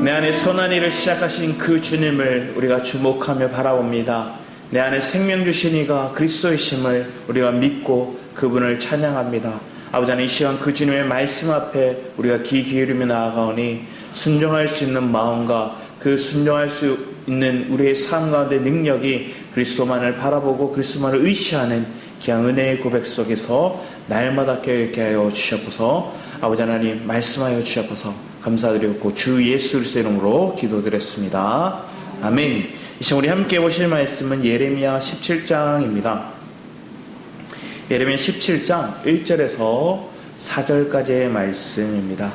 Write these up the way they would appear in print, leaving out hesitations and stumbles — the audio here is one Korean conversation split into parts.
내 안에 선한 일을 시작하신 그 주님을 우리가 주목하며 바라봅니다. 내 안에 생명 주신 이가 그리스도이심을 우리가 믿고 그분을 찬양합니다. 아버지 하나님, 이 시간 그 주님의 말씀 앞에 우리가 귀 기울이며 나아가오니 순종할 수 있는 마음과 그 순종할 수 있는 우리의 삶 가운데 능력이 그리스도만을 바라보고 그리스도만을 의시하는 귀한 은혜의 고백 속에서 날마다 깨어있게 하여 주시옵소서. 아버지 하나님, 말씀하여 주시옵소서. 감사드리고 주 예수 그리스도의 이름으로 기도드렸습니다. 아멘. 이 시간 우리 함께 보실 말씀은 예레미야 17장입니다. 예레미야 17장 1절에서 4절까지의 말씀입니다.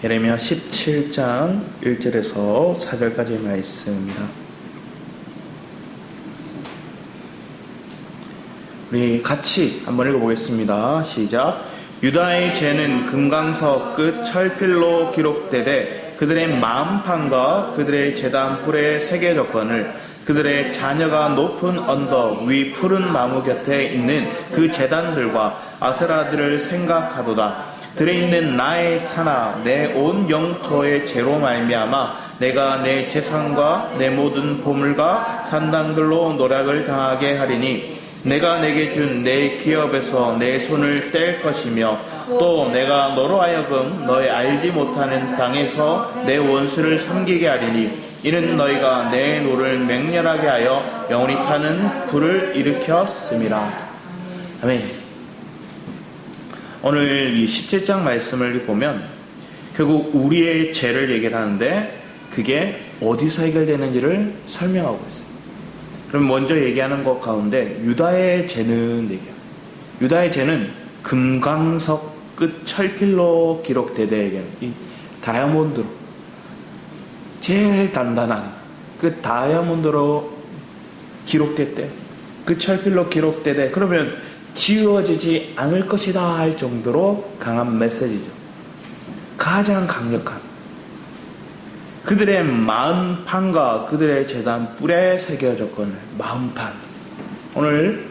예레미야 17장 1절에서 4절까지의 말씀입니다. 우리 같이 한번 읽어보겠습니다. 시작. 유다의 죄는 금강석 끝 철필로 기록되되 그들의 마음판과 그들의 제단 뿔에 새겨졌거늘 그들의 자녀가 높은 언덕 위 푸른 나무 곁에 있는 그 제단들과 아세라들을 생각하도다. 들에 있는 나의 산하 내 온 영토의 죄로 말미암아 내가 내 재산과 내 모든 보물과 산당들로 노략을 당하게 하리니 내가 내게 준 내 기업에서 내 손을 뗄 것이며 또 내가 너로 하여금 너의 알지 못하는 땅에서 내 원수를 섬기게 하리니 이는 너희가 내 노를 맹렬하게 하여 영원히 타는 불을 일으켰음이라. 아멘. 오늘 이 17장 말씀을 보면 결국 우리의 죄를 얘기를 하는데 그게 어디서 해결되는지를 설명하고 있어요. 그럼 먼저 얘기하는 것 가운데 유다의 죄는 얘기해요. 유다의 죄는 금강석 끝 철필로 기록되되 얘기해요. 이 다이아몬드로 제일 단단한 그 다이아몬드로 기록됐대. 그 철필로 기록되되 그러면 지워지지 않을 것이다 할 정도로 강한 메시지죠. 가장 강력한 그들의 마음판과 그들의 제단 뿔에 새겨졌거늘. 마음판. 오늘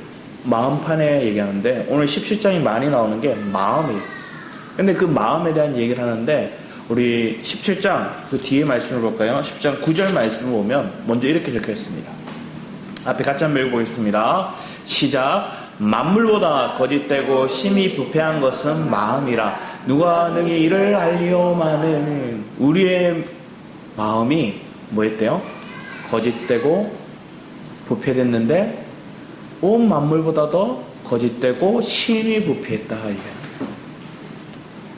마음판에 얘기하는데 오늘 17장이 많이 나오는 게 마음이에요. 근데 그 마음에 대한 얘기를 하는데 우리 17장 그 뒤에 말씀을 볼까요? 10장 9절 말씀을 보면 먼저 이렇게 적혀 있습니다. 앞에 같이 한번 읽어보겠습니다. 시작. 만물보다 거짓되고 심히 부패한 것은 마음이라 누가 능히 이를 알리오마는. 우리의 마음이 뭐였대요? 거짓되고 부패됐는데 온 만물보다도 거짓되고 심히 부패했다.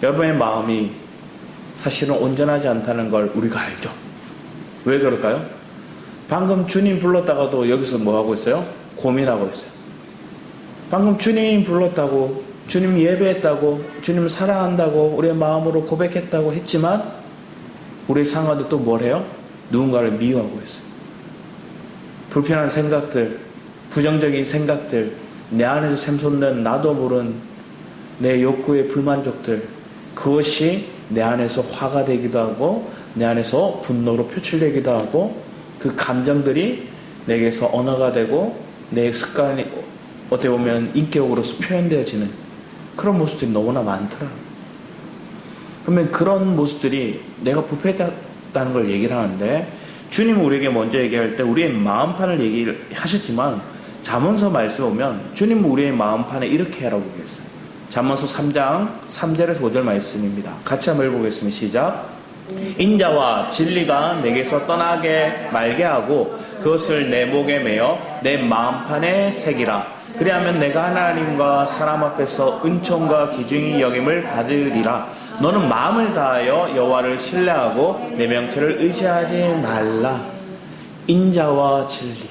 여러분의 마음이 사실은 온전하지 않다는 걸 우리가 알죠. 왜 그럴까요? 방금 주님 불렀다가도 여기서 뭐 하고 있어요? 고민하고 있어요. 방금 주님 불렀다고, 주님 예배했다고, 주님 사랑한다고 우리의 마음으로 고백했다고 했지만 우리의 상황도 또 뭘 해요? 누군가를 미워하고 있어요. 불편한 생각들, 부정적인 생각들, 내 안에서 샘솟는 나도 모른 내 욕구의 불만족들, 그것이 내 안에서 화가 되기도 하고 내 안에서 분노로 표출되기도 하고 그 감정들이 내게서 언어가 되고 내 습관이 어떻게 보면 인격으로서 표현되어지는 그런 모습들이 너무나 많더라고요. 그러면 그런 모습들이 내가 부패했다는 걸 얘기를 하는데 주님은 우리에게 먼저 얘기할 때 우리의 마음판을 얘기를 하셨지만 잠언서 말씀 보면 주님은 우리의 마음판에 이렇게 하라고 얘기했어요. 잠언서 3장 3절에서 5절 말씀입니다. 같이 한번 읽어보겠습니다. 시작. 인자와 진리가 내게서 떠나게 말게 하고 그것을 내 목에 매어 내 마음판에 새기라. 그리하면 내가 하나님과 사람 앞에서 은총과 기중이 여김을 받으리라. 너는 마음을 다하여 여호와를 신뢰하고 내 명철을 의지하지 말라. 인자와 진리.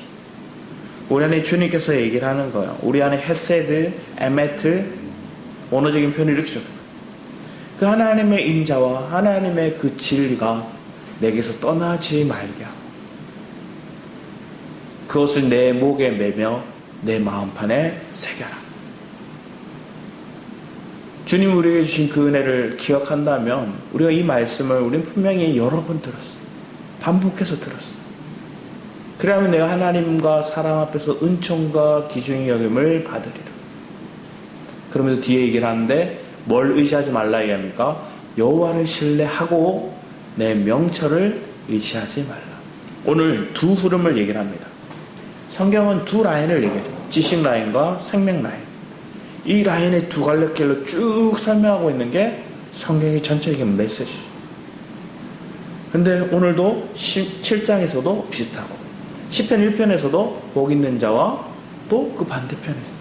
우리 안에 주님께서 얘기를 하는 거예요. 우리 안에 헤세드, 에메트, 원어적인 표현을 이렇게 적혀요. 그 하나님의 인자와 하나님의 그 진리가 내게서 떠나지 말게 하고 그것을 내 목에 매며 내 마음판에 새겨라. 주님 우리에게 주신 그 은혜를 기억한다면 우리가 이 말씀을 우리는 분명히 여러 번 들었어요. 반복해서 들었어요. 그러면 내가 하나님과 사람 앞에서 은총과 기중의 여김을 받으리라. 그러면서 뒤에 얘기를 하는데 뭘 의지하지 말라 얘기합니까? 여호와를 신뢰하고 내 명철을 의지하지 말라. 오늘 두 흐름을 얘기를 합니다. 성경은 두 라인을 얘기해요. 지식 라인과 생명 라인. 이 라인의 두 갈래길로 쭉 설명하고 있는 게 성경의 전체적인 메시지죠. 근데 오늘도 7장에서도 비슷하고 시편 1편에서도 복 있는 자와 또 그 반대편에서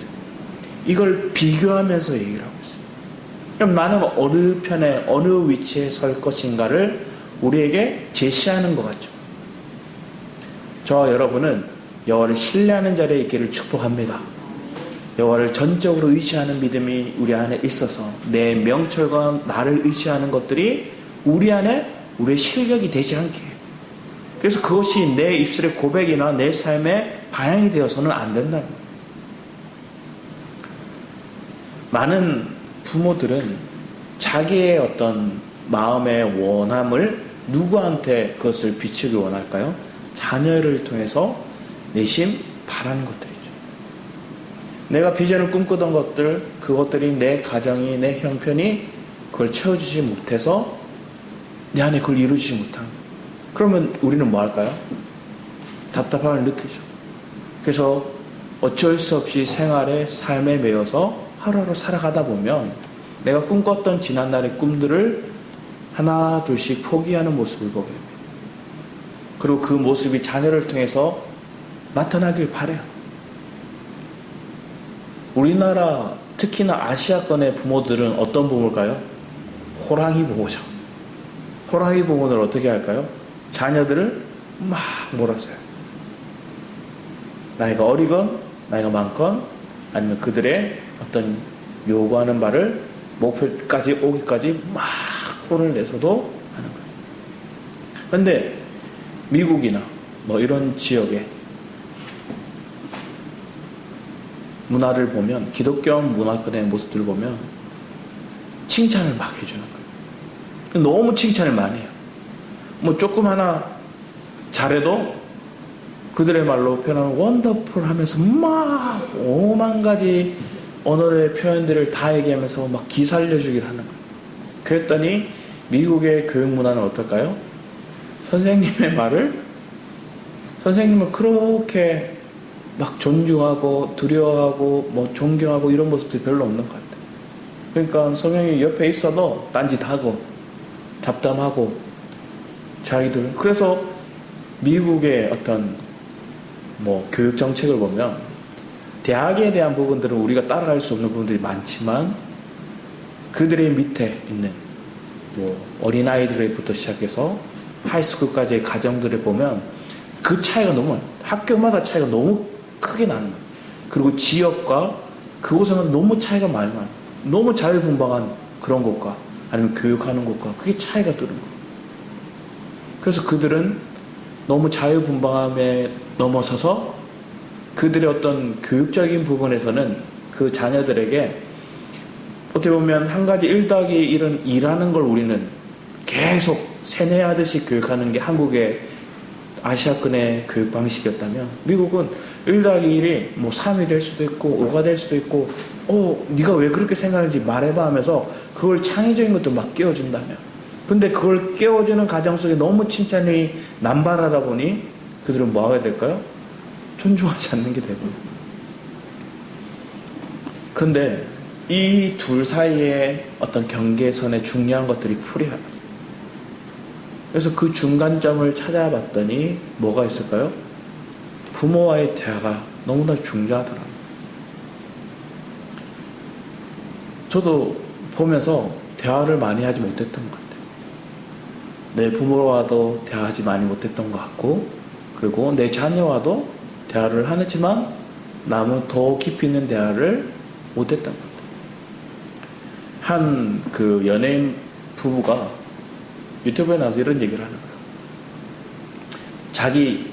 이걸 비교하면서 얘기를 하고 있어요. 그럼 나는 어느 편에 어느 위치에 설 것인가를 우리에게 제시하는 것 같죠. 저와 여러분은 여호와를 신뢰하는 자리에 있기를 축복합니다. 여호와를 전적으로 의지하는 믿음이 우리 안에 있어서 내 명철과 나를 의지하는 것들이 우리 안에 우리의 실력이 되지 않게 해요. 그래서 그것이 내 입술의 고백이나 내 삶의 방향이 되어서는 안 된다는 거예요. 많은 부모들은 자기의 어떤 마음의 원함을 누구한테 그것을 비추기 원할까요? 자녀를 통해서 내심 바라는 것들이죠. 내가 비전을 꿈꾸던 것들, 그것들이 내 가정이, 내 형편이 그걸 채워주지 못해서 내 안에 그걸 이루지 못한. 그러면 우리는 뭐 할까요? 답답함을 느끼죠. 그래서 어쩔 수 없이 생활에, 삶에 매여서 하루하루 살아가다 보면 내가 꿈꿨던 지난날의 꿈들을 하나 둘씩 포기하는 모습을 보게 됩니다. 그리고 그 모습이 자녀를 통해서 나타나길 바라요. 우리나라 특히나 아시아권의 부모들은 어떤 부모일까요? 호랑이 부모죠. 호랑이 부모는 어떻게 할까요? 자녀들을 막 몰았어요. 나이가 어리건 나이가 많건 아니면 그들의 어떤 요구하는 바를 목표까지 오기까지 막 혼을 내서도 하는 거예요. 그런데 미국이나 뭐 이런 지역의 문화를 보면, 기독교 문화권의 모습들을 보면 칭찬을 막 해주는 거예요. 너무 칭찬을 많이 해요. 뭐 조금 하나 잘해도 그들의 말로 표현하면 원더풀 하면서 막 5만 가지 언어의 표현들을 다 얘기하면서 막 기살려주기를 하는 거예요. 그랬더니 미국의 교육 문화는 어떨까요? 선생님의 말을, 선생님을 그렇게 막 존중하고 두려워하고 뭐 존경하고 이런 모습들이 별로 없는 것 같아요. 그러니까 성령이 옆에 있어도 딴짓하고 잡담하고 자기들. 그래서 미국의 어떤 뭐 교육 정책을 보면 대학에 대한 부분들은 우리가 따라갈 수 없는 부분들이 많지만 그들의 밑에 있는 뭐 어린아이들부터 시작해서 하이스쿨까지의 가정들을 보면 그 차이가 너무, 학교마다 차이가 너무 크게 나는 거예요. 그리고 지역과 그곳에는 너무 차이가 많이 나요. 너무 자유분방한 그런 곳과 아니면 교육하는 곳과 그게 차이가 두는 거예요. 그래서 그들은 너무 자유분방함에 넘어서서 그들의 어떤 교육적인 부분에서는 그 자녀들에게 어떻게 보면 한 가지 1+1은 일하는 걸 우리는 계속 세뇌하듯이 교육하는 게 한국의 아시아권의 교육 방식이었다면 미국은 1+1이 뭐 3이 될 수도 있고 5가 될 수도 있고 네가 왜 그렇게 생각하는지 말해봐 하면서 그걸 창의적인 것도 막 깨워준다면, 근데 그걸 깨워주는 가정 속에 너무 칭찬이 남발하다 보니 그들은 뭐 하게 될까요? 존중하지 않는 게 되고. 그런데 이 둘 사이에 어떤 경계선에 중요한 것들이 풀이해요. 그래서 그 중간점을 찾아봤더니 뭐가 있을까요? 부모와의 대화가 너무나 중요하더라고요. 저도 보면서 대화를 많이 하지 못했던 것 같아요. 내 부모와도 대화하지 많이 못했던 것 같고, 그리고 내 자녀와도 대화를 하지만 너무 더 깊이 있는 대화를 못했던 것 같아요. 한 그 연예인 부부가 유튜브에 나와서 이런 얘기를 하는 거예요. 자기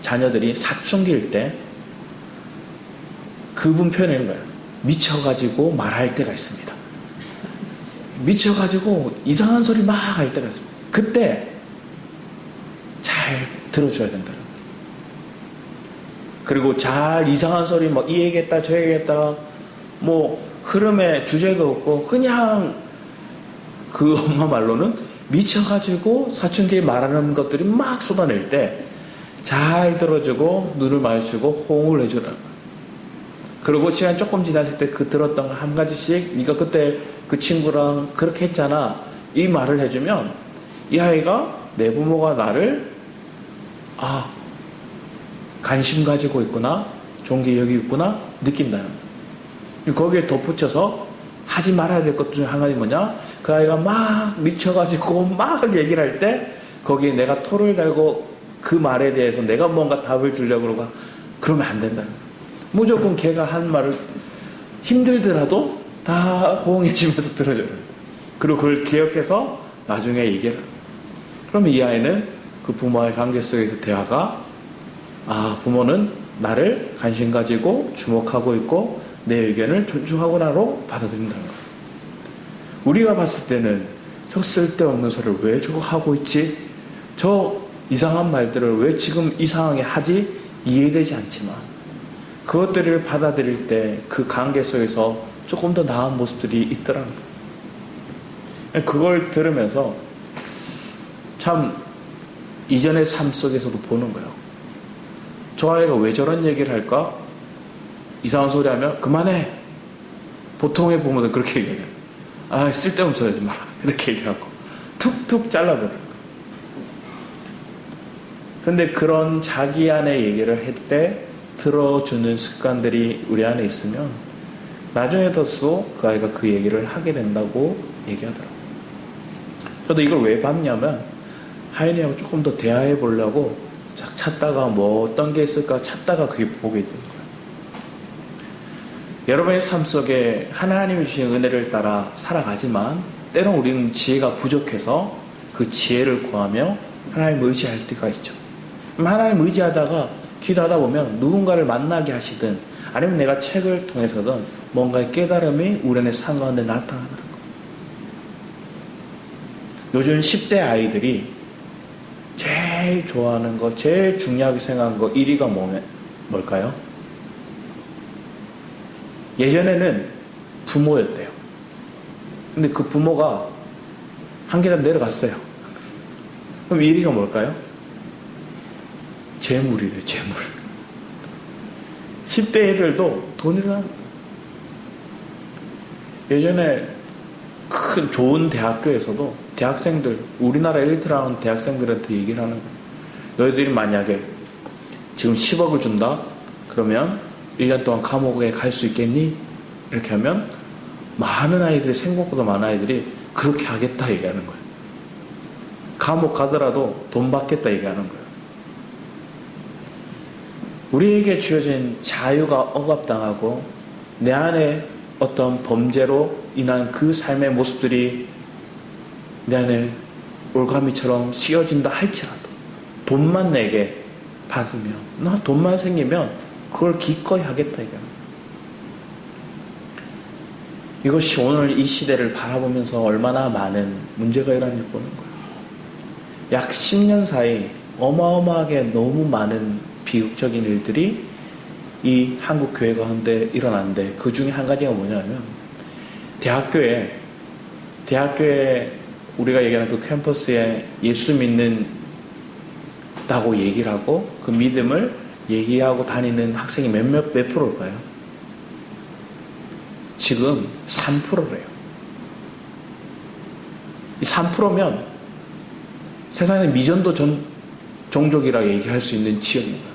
자녀들이 사춘기일 때 그분 표현하는 거예요. 미쳐가지고 말할 때가 있습니다. 미쳐가지고 이상한 소리 막 할 때가 있습니다. 그때 잘 들어줘야 된다는 거예요. 그리고 잘 이상한 소리 막 이 얘기했다 저 얘기했다 뭐 흐름에 주제도 없고 그냥 그 엄마 말로는 미쳐가지고 사춘기에 말하는 것들이 막 쏟아낼 때 잘 들어주고 눈을 마주치고 호응을 해주는 거예요. 그리고 시간 조금 지났을 때 그 들었던 거 한 가지씩 네가 그때 그 친구랑 그렇게 했잖아 이 말을 해주면 이 아이가 내 부모가 나를 관심 가지고 있구나 존귀 여기 있구나 느낀다는 거예요. 거기에 덧붙여서 하지 말아야 될 것 중에 한 가지 뭐냐 그 아이가 막 미쳐가지고 막 얘기를 할 때 거기에 내가 토를 달고 그 말에 대해서 내가 뭔가 답을 주려고 그러고 그러면 안 된다는 거예요. 무조건 걔가 한 말을 힘들더라도 다 호응해 주면서 들어줘요. 그리고 그걸 기억해서 나중에 얘기를 해요. 그러면 이 아이는 그 부모와의 관계 속에서 대화가 부모는 나를 관심 가지고 주목하고 있고 내 의견을 존중하구나로 받아들인다는 거예요. 우리가 봤을 때는 저 쓸데없는 소리를 왜 저거 하고 있지? 저 이상한 말들을 왜 지금 이 상황에 하지? 이해되지 않지만 그것들을 받아들일 때 그 관계 속에서 조금 더 나은 모습들이 있더라고요. 그걸 들으면서 참 이전의 삶 속에서도 보는 거예요. 저 아이가 왜 저런 얘기를 할까? 이상한 소리 하면 그만해. 보통의 부모들 그렇게 얘기해요. 쓸데없는 소리 하지 마라. 이렇게 얘기하고 툭툭 잘라버려요. 근데 그런 자기 안의 얘기를 할 때 들어주는 습관들이 우리 안에 있으면 나중에 더서 그 아이가 그 얘기를 하게 된다고 얘기하더라고요. 저도 이걸 왜 봤냐면 하연이하고 조금 더 대화해 보려고 찾다가 뭐 어떤 게 있을까 찾다가 그게 보게 된 거예요. 여러분의 삶 속에 하나님이 주신 은혜를 따라 살아가지만 때론 우리는 지혜가 부족해서 그 지혜를 구하며 하나님을 의지할 때가 있죠. 하나님 의지하다가 기도하다 보면 누군가를 만나게 하시든 아니면 내가 책을 통해서든 뭔가의 깨달음이 우리 안에 삶 가운데 나타나는 거예요. 요즘 10대 아이들이 제일 좋아하는 거, 제일 중요하게 생각하는 거 1위가 뭘까요? 예전에는 부모였대요. 근데 그 부모가 한 계단 내려갔어요. 그럼 1위가 뭘까요? 재물이래요, 재물. 10대 애들도 돈이란 예전에 큰 좋은 대학교에서도 대학생들, 우리나라 엘리트라는 대학생들한테 얘기를 하는 거예요. 너희들이 만약에 지금 10억을 준다? 그러면 1년 동안 감옥에 갈 수 있겠니? 이렇게 하면 많은 아이들이, 생각보다 많은 아이들이 그렇게 하겠다 얘기하는 거예요. 감옥 가더라도 돈 받겠다 얘기하는 거예요. 우리에게 주어진 자유가 억압당하고 내 안에 어떤 범죄로 인한 그 삶의 모습들이 내 안에 올가미처럼 씌어진다 할지라도 돈만 내게 받으면, 나 돈만 생기면 그걸 기꺼이 하겠다 이거야. 이것이 오늘 이 시대를 바라보면서 얼마나 많은 문제가 일어나는지 보는 거예요. 약 10년 사이 어마어마하게 너무 많은 비극적인 일들이 이 한국 교회 가운데 일어났는데 그 중에 한 가지가 뭐냐면 대학교에 우리가 얘기하는 그 캠퍼스에 예수 믿는다고 얘기를 하고 그 믿음을 얘기하고 다니는 학생이 몇 프로일까요? 지금 3%래요. 이 3%면 세상에 미전도 종족이라고 얘기할 수 있는 지역입니다.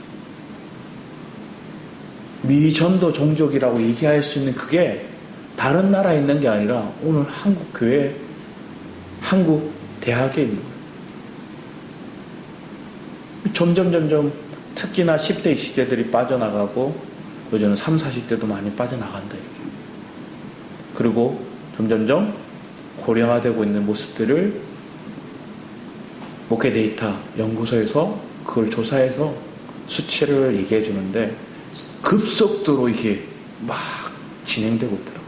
미전도 종족이라고 얘기할 수 있는 그게 다른 나라에 있는 게 아니라 오늘 한국 교회, 한국 대학에 있는 거예요. 점점 특히나 10대, 20대들이 빠져나가고 요즘은 30, 40대도 많이 빠져나간다 얘기해요. 그리고 점점 고령화되고 있는 모습들을 목회 데이터 연구소에서 그걸 조사해서 수치를 얘기해 주는데 급속도로 이게 막 진행되고 있더라고요.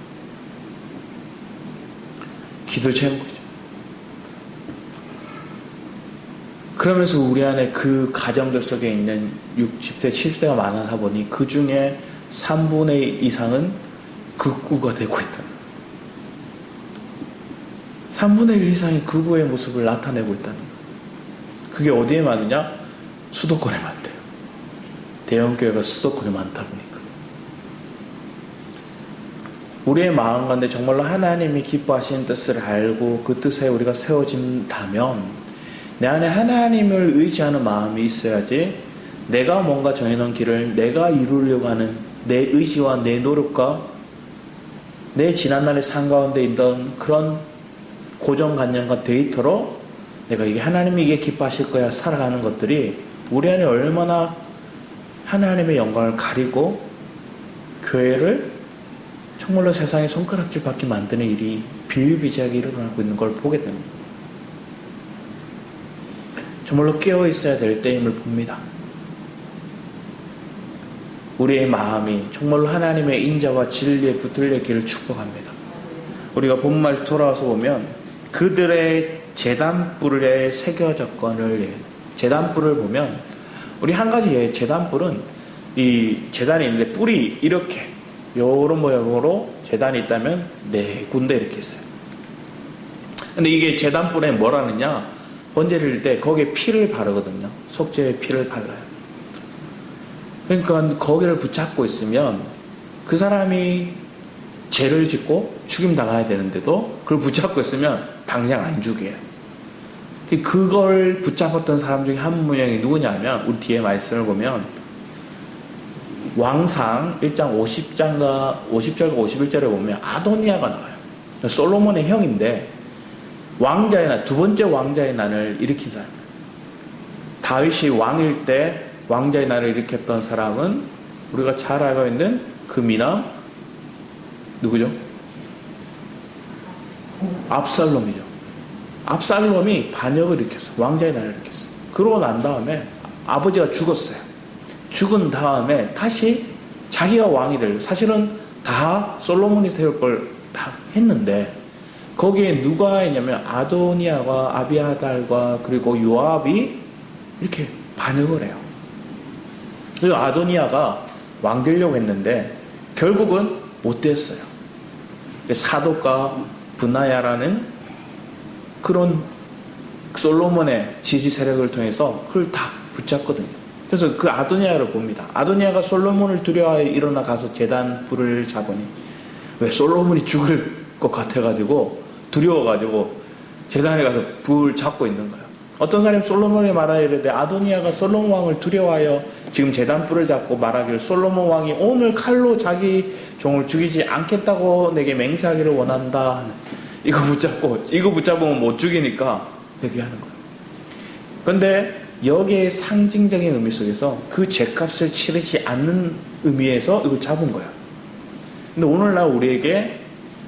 기도 제목이죠. 그러면서 우리 안에 그 가정들 속에 있는 60대, 70대가 많아다 보니 그 중에 3분의 2 이상은 극우가 되고 있다. 3분의 1 이상의 극우의 모습을 나타내고 있다는 거예요. 그게 어디에 많으냐? 수도권에 많대요. 대형교회가 수도권에 많다 보니까. 우리의 마음 가운데 정말로 하나님이 기뻐하시는 뜻을 알고 그 뜻에 우리가 세워진다면 내 안에 하나님을 의지하는 마음이 있어야지 내가 뭔가 정해놓은 길을 내가 이루려고 하는 내 의지와 내 노력과 내 지난날의 삶 가운데 있던 그런 고정관념과 데이터로 내가 이게 하나님이 이게 기뻐하실 거야 살아가는 것들이 우리 안에 얼마나 하나님의 영광을 가리고 교회를 정말로 세상에 손가락질 받게 만드는 일이 비일비재하게 일어나고 있는 걸 보게 됩니다. 정말로 깨어 있어야 될 때임을 봅니다. 우리의 마음이 정말로 하나님의 인자와 진리에 붙들려 있기를 축복합니다. 우리가 본말 돌아와서 보면 그들의 제단뿔에 새겨졌건을 제단뿔을 보면 우리 한 가지 제단뿔은 이 제단이 있는데 뿔이 이렇게 요런 모양으로 제단이 있다면 네 군데 이렇게 있어요. 근데 이게 제단뿔에 뭘 하느냐? 번제를 릴 때 거기에 피를 바르거든요. 속죄의 피를 발라요. 그러니까 거기를 붙잡고 있으면 그 사람이 죄를 짓고 죽임 당해야 되는데도 그걸 붙잡고 있으면 당장 안 죽여요. 그걸 붙잡았던 사람 중에 한 분이 누구냐면 우리 뒤에 말씀을 보면 왕상 1장 50절과 51절에 보면 아도니아가 나와요. 솔로몬의 형인데 왕자의 난, 두 번째 왕자의 난을 일으킨 사람이에요. 다윗이 왕일 때 왕자의 난을 일으켰던 사람은 우리가 잘 알고 있는 그 미남 누구죠? 압살롬이죠. 압살롬이 반역을 일으켰어요. 왕자의 난을 일으켰어요. 그러고 난 다음에 아버지가 죽었어요. 죽은 다음에 다시 자기가 왕이 되려고 사실은 다 솔로몬이 될 걸 다 했는데 거기에 누가 있냐면 아도니아와 아비아달과 그리고 요압이 이렇게 반역을 해요. 그리고 아도니아가 왕 되려고 했는데 결국은 못 됐어요. 사독과 분하야라는 그런 솔로몬의 지지 세력을 통해서 그걸 다 붙잡거든요. 그래서 그 아도니아를 봅니다. 아도니아가 솔로몬을 두려워하여 일어나 가서 제단 불을 잡으니 왜 솔로몬이 죽을 것 같아가지고 두려워가지고 제단에 가서 불 잡고 있는 거예요. 어떤 사람이 솔로몬이 말하여 이르되 아도니아가 솔로몬 왕을 두려워하여 지금 제단 불을 잡고 말하기를 솔로몬 왕이 오늘 칼로 자기 종을 죽이지 않겠다고 내게 맹세하기를 원한다. 이거 붙잡으면 못 죽이니까 얘기하는 거예요. 그런데 여기에 상징적인 의미 속에서 그 죄값을 치르지 않는 의미에서 이걸 잡은 거예요. 근데 오늘날 우리에게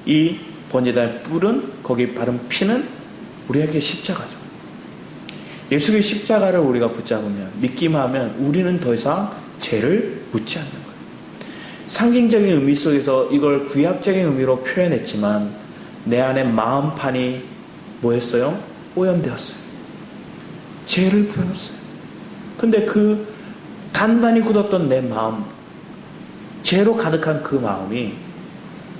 이 번제단의 뿔은 거기에 바른 피는 우리에게 십자가죠. 예수의 십자가를 우리가 붙잡으면 믿기만 하면 우리는 더 이상 죄를 묻지 않는 거예요. 상징적인 의미 속에서 이걸 구약적인 의미로 표현했지만 내 안에 마음판이 뭐였어요? 오염되었어요. 죄를 풀어놨어요. 근데 그 단단히 굳었던 내 마음, 죄로 가득한 그 마음이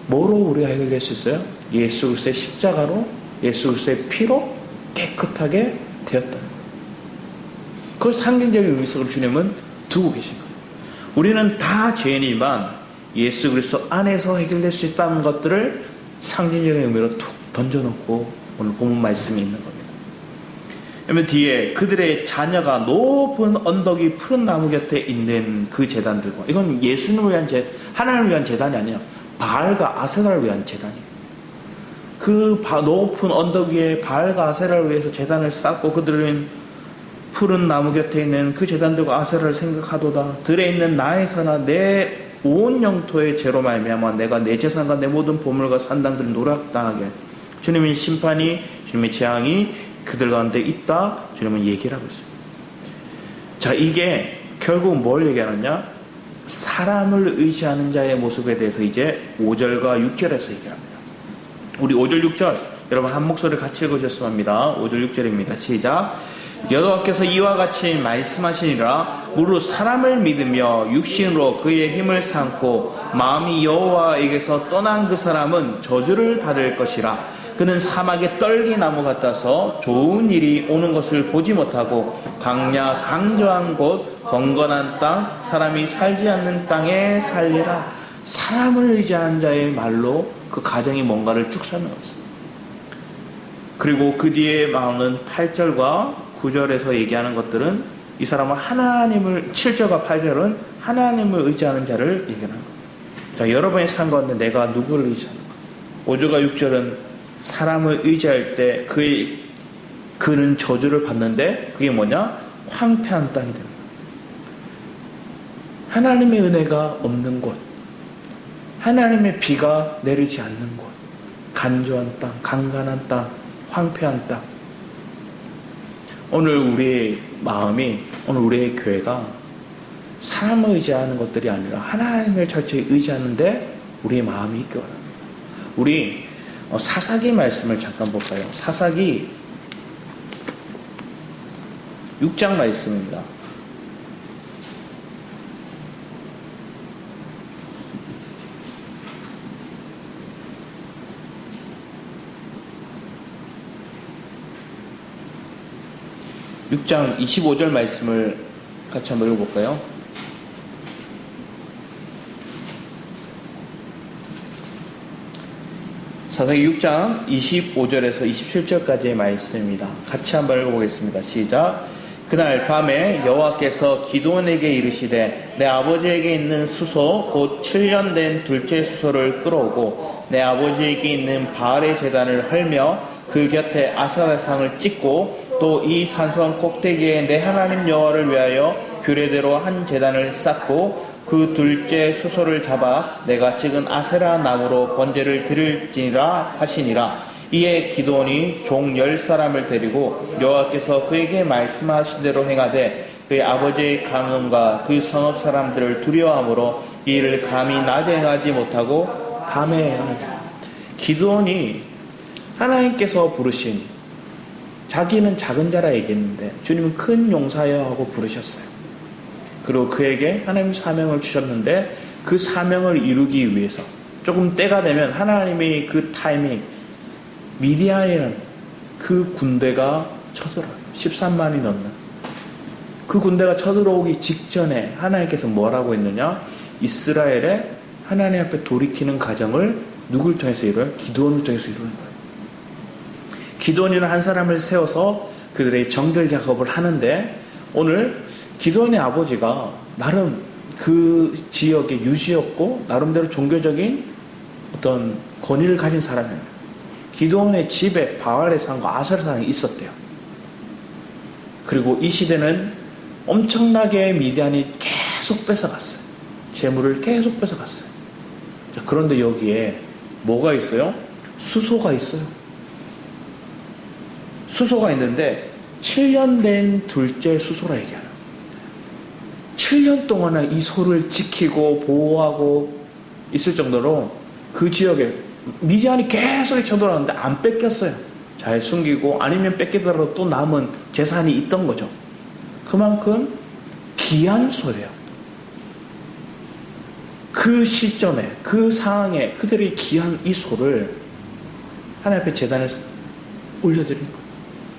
뭐로 우리가 해결될 수 있어요? 예수 그리스도의 십자가로, 예수 그리스도의 피로 깨끗하게 되었다는 거예요. 그걸 상징적인 의미 속으로 주님은 두고 계신 거예요. 우리는 다 죄인이지만 예수 그리스도 안에서 해결될 수 있다는 것들을 상징적인 의미로 툭 던져놓고 오늘 본문 말씀이 있는 겁니다. 그러면 뒤에 그들의 자녀가 높은 언덕이 푸른 나무 곁에 있는 그 제단들과, 이건 예수님을 위한 하나님을 위한 제단이 아니에요. 바알과 아세라를 위한 제단이에요. 그 높은 언덕 위에 바알과 아세라를 위해서 제단을 쌓고 그들은 푸른 나무 곁에 있는 그 제단들과 아세라를 생각하도다. 들에 있는 나의 선아 내 온 영토의 죄로 말미암아 내가 내 재산과 내 모든 보물과 산당들을 노략당하게. 주님의 심판이, 주님의 재앙이 그들 가운데 있다. 주님은 얘기를 하고 있습니다. 자, 이게 결국 뭘 얘기하느냐? 사람을 의지하는 자의 모습에 대해서 이제 5절과 6절에서 얘기합니다. 우리 5절 6절 여러분 한 목소리 같이 읽으셨으면 합니다. 5절 6절입니다. 시작. 여호와께서 이와 같이 말씀하시니라. 무릇 사람을 믿으며 육신으로 그의 힘을 삼고 마음이 여호와에게서 떠난 그 사람은 저주를 받을 것이라. 그는 사막의 떨기나무 같아서 좋은 일이 오는 것을 보지 못하고 강야 강저한 곳 경건한 땅 사람이 살지 않는 땅에 살리라. 사람을 의지한 자의 말로 그 가정이 뭔가를 쭉 설명했어요. 그리고 그 뒤에 나오는 8절과 9절에서 얘기하는 것들은 이 사람은 하나님을, 7절과 8절은 하나님을 의지하는 자를 얘기하는 거예요. 자, 여러분의 삶 가운데 내가 누구를 의지하는가? 5절과 6절은 사람을 의지할 때 그는 저주를 받는데 그게 뭐냐? 황폐한 땅이 됩니다. 하나님의 은혜가 없는 곳, 하나님의 비가 내리지 않는 곳, 간조한 땅, 강간한 땅, 황폐한 땅. 오늘 우리의 마음이, 오늘 우리의 교회가 사람을 의지하는 것들이 아니라 하나님을 철저히 의지하는데 우리의 마음이 있기 바랍니다. 우리 사사기 말씀을 잠깐 볼까요? 사사기 6장 말씀입니다. (6장) 25절 말씀을 같이 한번 읽어볼까요? 사사기 6장 25절에서 27절까지의 말씀입니다. 같이 한번 읽어보겠습니다. 시작. 그날 밤에 여호와께서 기드온에게 이르시되 내 아버지에게 있는 수소 곧 7년 된 둘째 수소를 끌어오고 내 아버지에게 있는 바알의 제단을 헐며 그 곁에 아세라상을 찍고 또 이 산성 꼭대기에 내 하나님 여호와를 위하여 규례대로 한 제단을 쌓고 그 둘째 수소를 잡아 내가 찍은 아세라 나무로 번제를 드릴지니라 하시니라. 이에 기드온이 종 10사람을 데리고 여호와께서 그에게 말씀하신 대로 행하되 그의 아버지의 가문과 그 성읍 사람들을 두려워함으로 이 일을 감히 낮에 행하지 못하고 밤에 행하자. 기드온이 하나님께서 부르신, 자기는 작은 자라 얘기했는데 주님은 큰 용사여 하고 부르셨어요. 그리고 그에게 하나님 사명을 주셨는데 그 사명을 이루기 위해서 조금 때가 되면 하나님의 그 타이밍, 미디안이라는 그 군대가 쳐들어요. 13만이 넘는 그 군대가 쳐들어오기 직전에 하나님께서 뭐라고 했느냐? 이스라엘의 하나님 앞에 돌이키는 과정을 누굴 통해서 이루어요? 기드온을 통해서 이루는 거예요. 기드온이는 한 사람을 세워서 그들의 정결 작업을 하는데, 오늘 기드온의 아버지가 나름 그 지역의 유지였고 나름대로 종교적인 어떤 권위를 가진 사람이에요. 기드온의 집에 바알의 상과 아세라 상이 있었대요. 그리고 이 시대는 엄청나게 미디안이 계속 뺏어갔어요. 재물을 계속 뺏어갔어요. 자, 그런데 여기에 뭐가 있어요? 수소가 있어요. 수소가 있는데 7년 된 둘째 수소라 얘기해요. 7년 동안은 이 소를 지키고 보호하고 있을 정도로 그 지역에 미디안이 계속 쳐들어왔는데 안 뺏겼어요. 잘 숨기고, 아니면 뺏기더라도 또 남은 재산이 있던 거죠. 그만큼 귀한 소예요. 그 시점에, 그 상황에 그들이 귀한 이 소를 하나님 앞에 제단에 올려드린 거예요.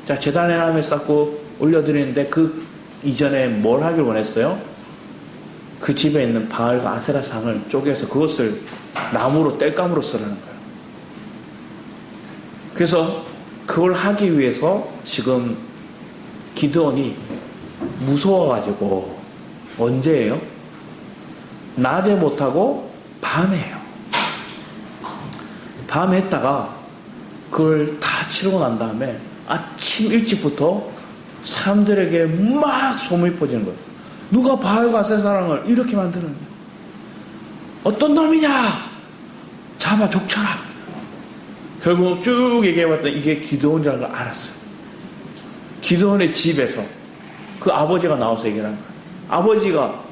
자, 제단에 하나님에 쌓고 올려드리는데 그 이전에 뭘 하길 원했어요? 그 집에 있는 바알과 아세라 상을 쪼개서 그것을 나무로 땔감으로 쓰라는 거예요. 그래서 그걸 하기 위해서 지금 기드온이 무서워가지고, 언제예요? 낮에 못하고 밤에 해요. 밤에 했다가 그걸 다 치르고 난 다음에 아침 일찍부터 사람들에게 막 소문이 퍼지는 거예요. 누가 바알과 아세라상을 이렇게 만드느냐? 어떤 놈이냐? 잡아 족쳐라. 결국 쭉 얘기해봤더니 이게 기드온이라는 걸 알았어요. 기드온의 집에서 그 아버지가 나와서 얘기를 하는 거예요. 아버지가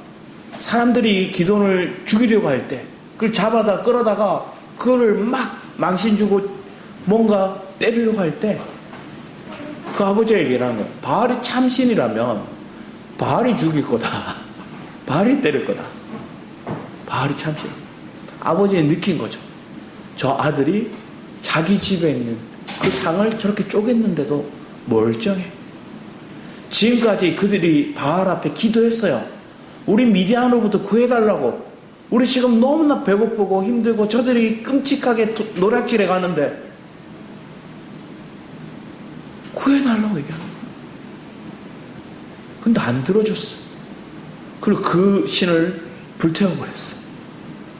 사람들이 기드온을 죽이려고 할 때 그걸 잡아다 끌어다가 그거를 막 망신 주고 뭔가 때리려고 할 때 그 아버지가 얘기하는 거예요. 바알이 참신이라면 바알이 죽일 거다. 바알이 때릴 거다. 바알이 참신. 아버지는 느낀 거죠. 저 아들이 자기 집에 있는 그 상을 저렇게 쪼갰는데도 멀쩡해. 지금까지 그들이 바알 앞에 기도했어요. 우리 미디안으로부터 구해달라고. 우리 지금 너무나 배고프고 힘들고 저들이 끔찍하게 노략질해 가는데 구해달라고 얘기하는 거예요. 근데 안 들어줬어. 그리고 그 신을 불태워버렸어.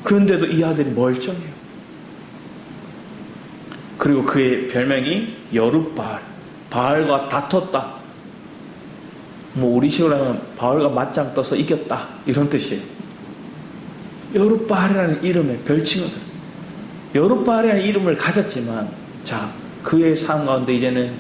그런데도 이 아들이 멀쩡해요. 그리고 그의 별명이 여룻바알. 바알과 다퉜다. 뭐 우리 식으로 하면 바알과 맞짱 떠서 이겼다. 이런 뜻이에요. 여룻바알이라는 이름의 별칭을 여룻바알이라는 이름을 가졌지만 자 그의 삶 가운데 이제는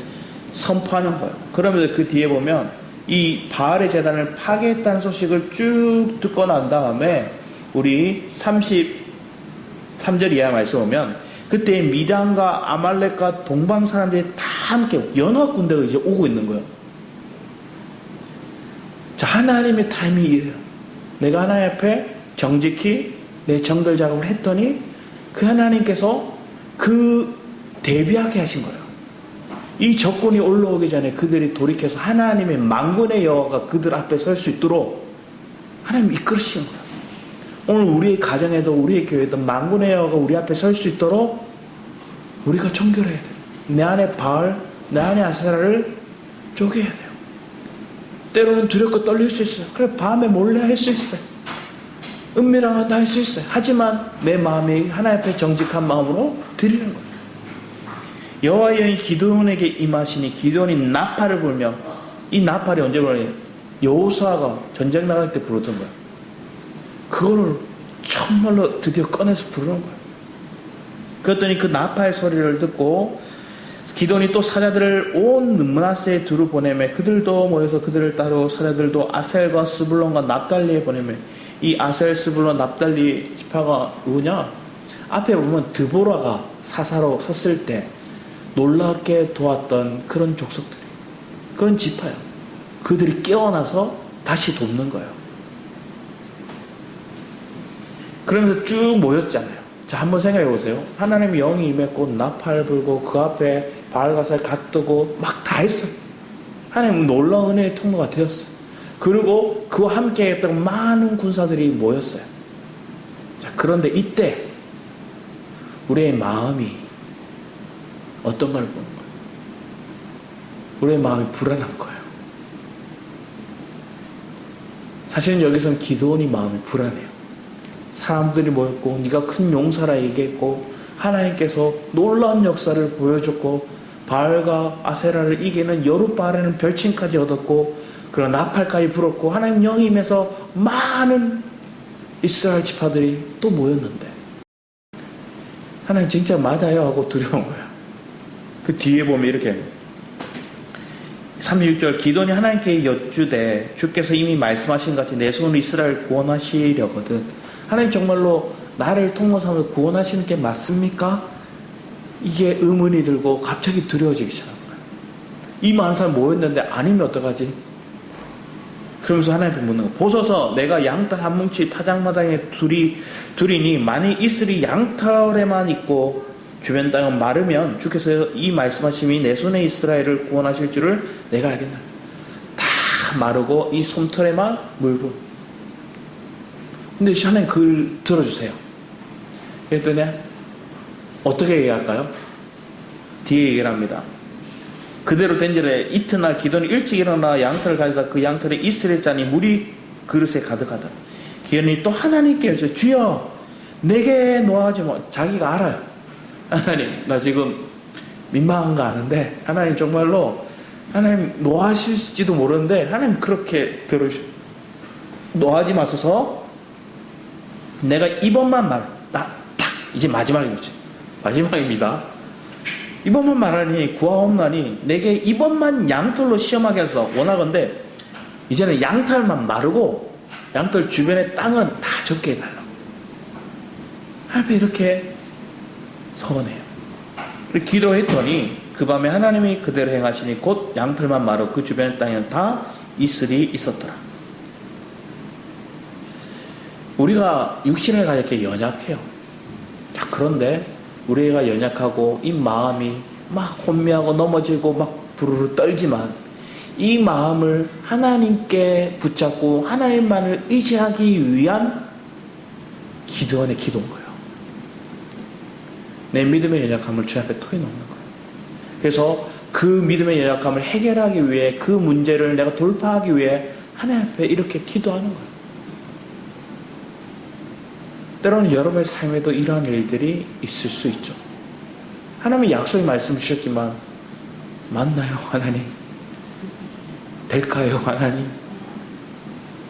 선포하는 거예요. 그러면서 그 뒤에 보면 이 바알의 제단을 파괴했다는 소식을 쭉 듣고 난 다음에 우리 33절 이하 말씀 보면 그때 미단과 아말렉과 동방 사람들이 다 함께 연합 군대가 이제 오고 있는 거예요. 자, 하나님의 타이밍이 이래요. 내가 하나님 앞에 정직히 내 정결 작업을 했더니 그 하나님께서 그 대비하게 하신 거예요. 이 적군이 올라오기 전에 그들이 돌이켜서 하나님의 만군의 여호와가 그들 앞에 설 수 있도록 하나님 이끌으신 거예요. 오늘 우리의 가정에도 우리의 교회도 만군의 여호와가 우리 앞에 설 수 있도록 우리가 정결해야 돼요. 내 안에 바알, 내 안에 아세라를 쪼개야 돼요. 때로는 두렵고 떨릴 수 있어요. 그래 밤에 몰래 할 수 있어요. 은밀한 것도 할 수 있어요. 하지만 내 마음이 하나님 앞에 정직한 마음으로 드리는 거예요. 여호와의 영이 기드온에게 임하시니 기드온이 나팔을 불며 이 나팔이 언제 불어요? 여호수아가 전쟁 나갈 때 부르던 거예요. 그거를 정말로 드디어 꺼내서 부르는 거예요. 그랬더니 그 나팔 소리를 듣고 기드온이 또 사자들을 온 므낫세에 두루 보내매 그들도 모여서 그들을 따르고 사자들도 아셀과 스불론과 납달리에 보내매 이 아셀, 스불론, 납달리 지파가 누구냐? 앞에 보면 드보라가 사사로 섰을 때 놀랍게 도왔던 그런 족속들이 그런 지파예요. 그들이 깨어나서 다시 돕는 거예요. 그러면서 쭉 모였잖아요. 자, 한번 생각해 보세요. 하나님의 영이 임했고 나팔 불고 그 앞에 바알가살 갓두고 막 다 했어요. 하나님은 놀라운 은혜의 통로가 되었어요. 그리고 그와 함께 했던 많은 군사들이 모였어요. 자, 그런데 이때 우리의 마음이 어떤 걸 보는 거예요? 우리의 마음이 불안한 거예요. 사실은 여기서는 기드온이 마음이 불안해요. 사람들이 모였고 네가 큰 용사라 얘기했고 하나님께서 놀라운 역사를 보여줬고 바알과 아세라를 이기는 여룻바알에는 별칭까지 얻었고 그런 나팔까지 불었고 하나님 영이 임해서 많은 이스라엘 지파들이 또 모였는데 하나님 진짜 맞아요 하고 두려운 거야. 그 뒤에 보면 이렇게 36절 기드온이 하나님께 여쭈되 주께서 이미 말씀하신 같이 내 손으로 이스라엘 구원하시려거든 하나님 정말로 나를 통로 삼아서 구원하시는 게 맞습니까? 이게 의문이 들고 갑자기 두려워지기 시작한 거예요. 이 많은 사람 모였는데 아니면 어떡하지? 그러면서 하나님께 묻는 거예요. 보소서 내가 양털 한 뭉치 타작마당에 두리니 만일 이슬이 양털에만 있고 주변 땅은 마르면 주께서 이 말씀하심이 내 손에 이스라엘을 구원하실 줄을 내가 알겠나. 다 마르고 이 솜털에만 물고. 근데 하나님 그걸 들어주세요. 그랬더니 어떻게 얘기할까요? 뒤에 얘기를 합니다. 그대로 된 지에 이튿날 기드온이 일찍 일어나 양털을 가져다 그 양털에 이스를 짜니 물이 그릇에 가득하다. 기드온이 또 하나님께 여쭤 주여 내게 놓아하지 마. 자기가 알아요. 하나님 나 지금 민망한 거 아는데 하나님 정말로 하나님 놓아하실지도 모르는데 하나님 그렇게 들으셔. 놓아하지 마소서. 내가 이번만 이제 마지막이죠. 마지막입니다. 이번만 말하니 구하옵나니 내게 이번만 양털로 시험하게 해서 원하건대 이제는 양털만 마르고 양털 주변의 땅은 다 적게 해달라고. 하나님 이렇게 서원해요. 기도했더니 그 밤에 하나님이 그대로 행하시니 곧 양털만 마르고 그 주변의 땅에는 다 이슬이 있었더라. 우리가 육신을 가졌기에 연약해요. 자, 그런데 우리가 연약하고 이 마음이 막 혼미하고 넘어지고 막 부르르 떨지만 이 마음을 하나님께 붙잡고 하나님만을 의지하기 위한 기도원의 기도인 거예요. 내 믿음의 연약함을 주 앞에 토해놓는 거예요. 그래서 그 믿음의 연약함을 해결하기 위해 그 문제를 내가 돌파하기 위해 하나님 앞에 이렇게 기도하는 거예요. 때로는 여러분의 삶에도 이러한 일들이 있을 수 있죠. 하나님의 약속의 말씀 주셨지만 맞나요, 하나님? 될까요, 하나님?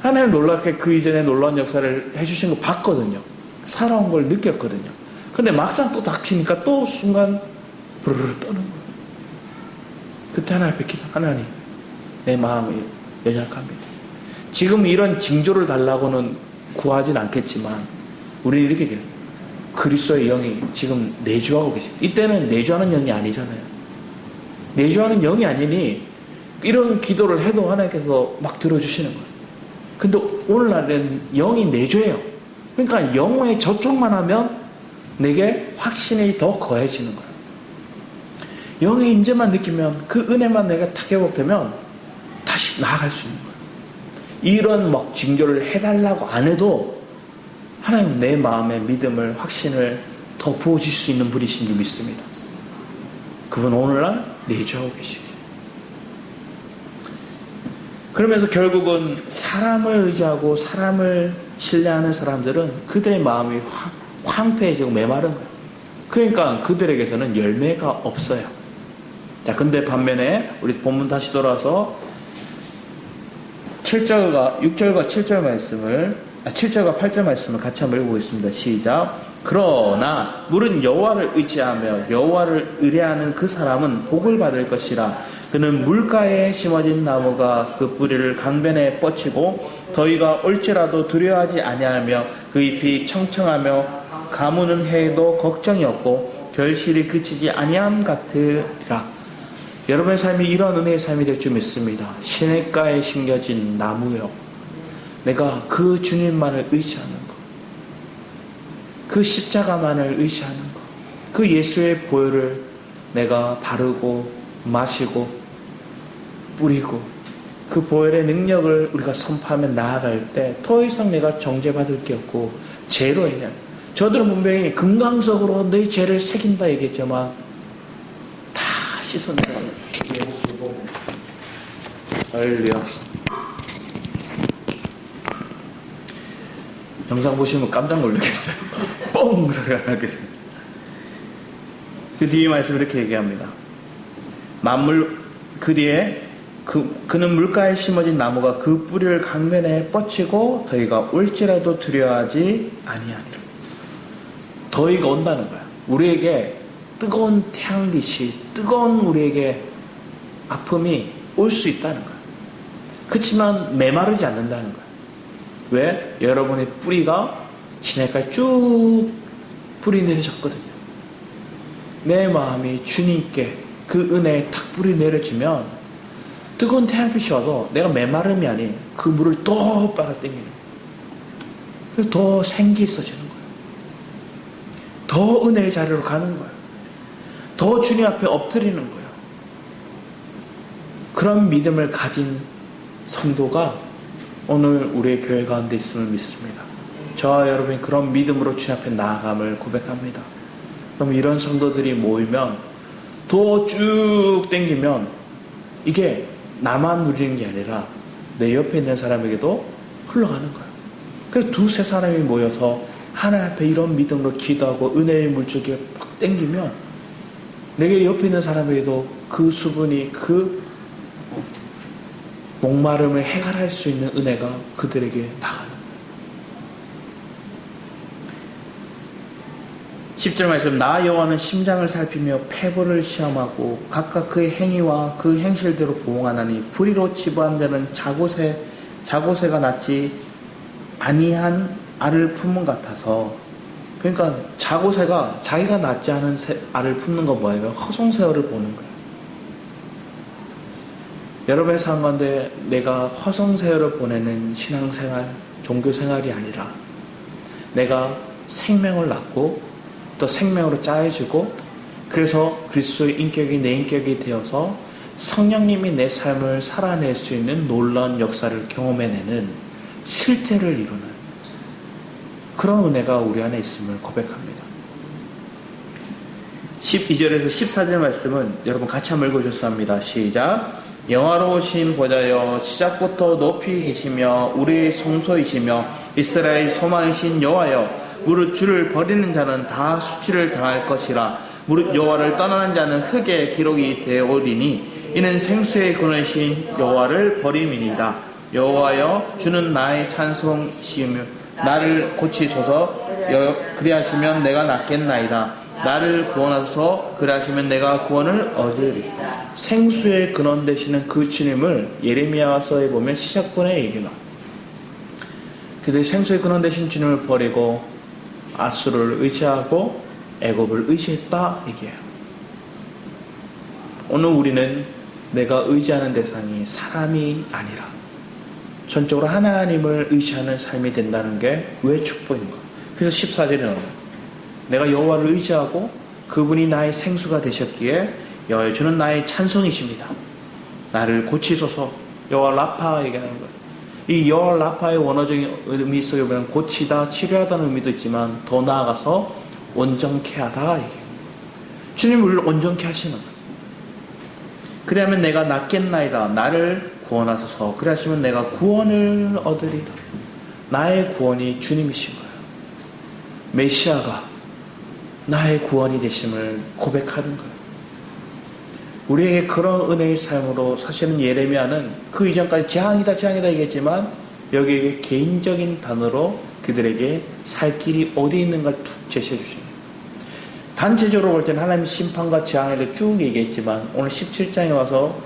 하나님 놀랍게 그 이전에 놀라운 역사를 해주신 거 봤거든요. 살아온 걸 느꼈거든요. 근데 막상 또 닥치니까 또 순간 부르르 떠는 거예요. 그때 하나님 앞에 기도, 하나님, 내 마음이 연약합니다. 지금 이런 징조를 달라고는 구하진 않겠지만 우리는 이렇게 얘기해요. 그리스도의 영이 지금 내주하고 계십니다. 이때는 내주하는 영이 아니잖아요. 내주하는 영이 아니니 이런 기도를 해도 하나님께서 막 들어주시는 거예요. 근데 오늘날은 영이 내줘요. 그러니까 영의 접촉만 하면 내게 확신이 더 거해지는 거예요. 영의 임재만 느끼면 그 은혜만 내가 탁 회복되면 다시 나아갈 수 있는 거예요. 이런 막 징조를 해달라고 안 해도 하나님 내 마음의 믿음을 확신을 더 부어줄 수 있는 분이신 줄 믿습니다. 그분 오늘날 내주하고 계시기. 그러면서 결국은 사람을 의지하고 사람을 신뢰하는 사람들은 그들의 마음이 황폐해지고 메마른 거예요. 그러니까 그들에게서는 열매가 없어요. 자, 근데 반면에 우리 본문 다시 돌아와서 6절과 7절 말씀을 7절과 8절 말씀을 같이 한번 읽어보겠습니다. 시작. 그러나 물은 여호와를 의지하며 여호와를 의뢰하는 그 사람은 복을 받을 것이라. 그는 물가에 심어진 나무가 그 뿌리를 강변에 뻗치고 더위가 올지라도 두려워하지 아니하며 그 잎이 청청하며 가무는 해에도 걱정이 없고 결실이 그치지 아니함 같으라. 여러분의 삶이 이런 은혜의 삶이 될 줄 믿습니다. 시냇가에 심겨진 나무요. 내가 그 주님만을 의지하는 것, 그 십자가만을 의지하는 것, 그 예수의 보혈을 내가 바르고 마시고 뿌리고 그 보혈의 능력을 우리가 선포하며 나아갈 때 더 이상 내가 정죄받을 게 없고 죄로 인해 저들은 분명히 금강석으로 너희 죄를 새긴다 얘기했지만 다 씻어내가 할렐루야. 영상 보시면 깜짝 놀라겠어요. 뻥 소리가 나겠어요. 그 뒤에 말씀 이렇게 얘기합니다. 만물 그 뒤에 그는 물가에 심어진 나무가 그 뿌리를 강변에 뻗치고 더위가 올지라도 두려워하지 아니하니라. 더위가 온다는 거야. 우리에게 뜨거운 태양빛이 뜨거운 우리에게 아픔이 올 수 있다는 거야. 그렇지만 메마르지 않는다는 거야. 왜? 여러분의 뿌리가 시냇가에 쭉 뿌리 내려졌거든요. 내 마음이 주님께 그 은혜에 탁 뿌리 내려지면 뜨거운 태양빛이 와도 내가 메마름이 아닌 그 물을 더 빨아당기는 거예요. 더 생기 있어지는 거예요. 더 은혜의 자리로 가는 거예요. 더 주님 앞에 엎드리는 거예요. 그런 믿음을 가진 성도가 오늘 우리의 교회 가운데 있음을 믿습니다. 저와 여러분이 그런 믿음으로 주님 앞에 나아감을 고백합니다. 그럼 이런 성도들이 모이면 더 쭉 땡기면 이게 나만 누리는 게 아니라 내 옆에 있는 사람에게도 흘러가는 거예요. 그래서 두세 사람이 모여서 하나님 앞에 이런 믿음으로 기도하고 은혜의 물줄기가 팍 땡기면 내게 옆에 있는 사람에게도 그 수분이 그 목마름을 해결할 수 있는 은혜가 그들에게 나가는 거예요. 10절 말씀, 나 여호와는 심장을 살피며 폐부를 시험하고 각각 그의 행위와 그 행실대로 보응하나니 불의로 치부한 자는 자고새가 낳지 아니한 알을 품은 같아서. 그러니까 자고새가 자기가 낳지 않은 알을 품는 건 뭐예요? 허송세월을 보는 거예요. 여러분의 삶 가운데 내가 허송세월을 보내는 신앙생활, 종교생활이 아니라 내가 생명을 낳고 또 생명으로 짜여지고 그래서 그리스도의 인격이 내 인격이 되어서 성령님이 내 삶을 살아낼 수 있는 놀라운 역사를 경험해내는 실제를 이루는 그런 은혜가 우리 안에 있음을 고백합니다. 12절에서 14절 말씀은 여러분 같이 한번 읽어주셨습니다. 시작. 영화로우신 보좌여 시작부터 높이 계시며 우리의 성소이시며 이스라엘 소망이신 여호와여 무릇 주를 버리는 자는 다 수치를 당할 것이라 무릇 여호와를 떠나는 자는 흙에 기록이 되오리니 이는 생수의 근원이신 여호와를 버림이니이다. 여호와여 주는 나의 찬송이시며 나를 고치소서 그리하시면 내가 낫겠나이다. 나를 구원하소서 그리하시면 내가 구원을 얻으리이다. 생수의 근원 되시는 그 주님을 예레미야서에 보면 시작본에 얘기가 그들이 생수의 근원 되신 주님을 버리고 아수르를 의지하고 애굽을 의지했다 얘기해요. 오늘 우리는 내가 의지하는 대상이 사람이 아니라 전적으로 하나님을 의지하는 삶이 된다는 게 왜 축복인가? 그래서 14절에 나와요. 내가 여호와를 의지하고 그분이 나의 생수가 되셨기에 여호와 주는 나의 찬송이십니다. 나를 고치소서. 여호와 라파 얘기하는 거예요. 이 여호와 라파의 원어적인 의미 속에 보면 고치다, 치료하다는 의미도 있지만 더 나아가서 온전케 하다 얘기해요. 주님 우리를 온전케 하시는 거예요. 그리하면 내가 낫겠나이다. 나를 구원하소서. 그리하시면 내가 구원을 얻으리다. 나의 구원이 주님이신 거예요. 메시아가 나의 구원이 되심을 고백하는 거예요. 우리에게 그런 은혜의 삶으로 사실은 예레미야는 그 이전까지 재앙이다 얘기했지만 여기에 개인적인 단어로 그들에게 살 길이 어디 있는가를 툭 제시해 주십니다. 단체적으로 볼 때는 하나님의 심판과 재앙에 대해 쭉 얘기했지만 오늘 17장에 와서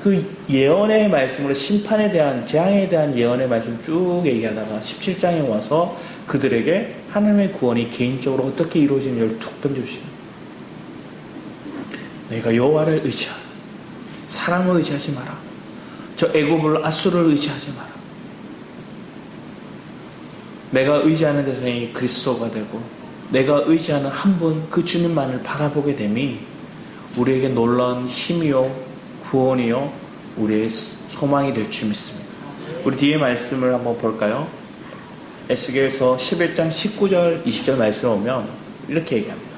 그 예언의 말씀으로 심판에 대한 재앙에 대한 예언의 말씀 쭉 얘기하다가 17장에 와서 그들에게 하나님의 구원이 개인적으로 어떻게 이루어지는지를 툭 던져주십니다. 내가 여호와를 의지하라. 사람을 의지하지 마라. 저 애굽을 아수르를 의지하지 마라. 내가 의지하는 대상이 그리스도가 되고 내가 의지하는 한 분 그 주님만을 바라보게 됨이 우리에게 놀라운 힘이요 구원이요 우리의 소망이 될 줄 믿습니다. 우리 뒤에 말씀을 한번 볼까요? 에스겔서 11장 19절 20절 말씀을 보면 이렇게 얘기합니다.